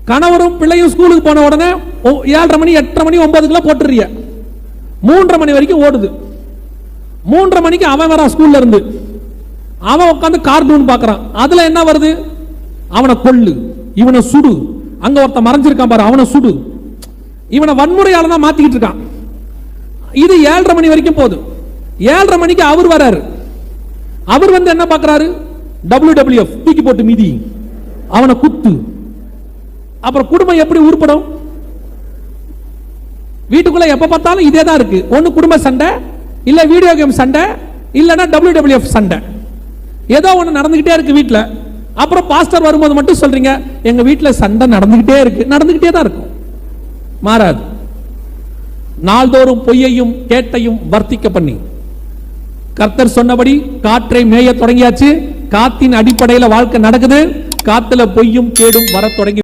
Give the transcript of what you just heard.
கணவரும் பிள்ளையும் ஸ்கூலுக்கு போன உடனே 7:30 மணி 8:30 மணி 9 போட்டுறிய 3:30 மணி வரைக்கும் ஓடுது. 3:30 மணிக்கு அவன் வரான் ஸ்கூல்ல இருந்து, அவன் உட்காந்து கார்ட்டூன் பார்க்கறான். அதுல என்ன வருது? அவனை கொல்லு, இவனை சுடு, அங்க ஒருத்த மறைஞ்சிருக்கான் பாரு அவனை சுடு, இவனை வன்முறையால தான் மாத்திக்கிட்டு இருக்கான். இது 7:30 மணி வரைக்கும் போகுது. 7:30 மணிக்கு அவர் வராரு. அவர் வந்து என்ன பார்க்கறாரு? WWF தூக்கி போட்டு மீதி, அவனை குத்து. அப்புறம் குடும்பம் எப்படி உருப்படும்? வீட்டுக்குள்ள எப்ப பார்த்தாலும் இதே தான் இருக்கு. ஒன்னு குடும்ப சண்டை, இல்ல வீடியோ கேம் சண்டை, இல்லனா WWF சண்டை, ஏதோ ஒன்று நடந்துகிட்டே இருக்கு வீட்டில். அப்புறம் பாஸ்டர் வரும்போது மட்டும் சொல்றீங்க எங்க வீட்டில் சண்டை நடந்துகிட்டே இருக்கு. நடந்துகிட்டே தான் இருக்கும், மாறாது. நாள்தோறும் பொய்யையும் கேட்டையும் வர்த்திக்க பண்ணி கர்த்தர் சொன்னபடி காற்றை மேய தொடங்கியாச்சு. காத்தின் அடிப்படையில் வாழ்க்கை நடக்குது. காத்துல பொய்யும் கேடும் வர தொடங்கி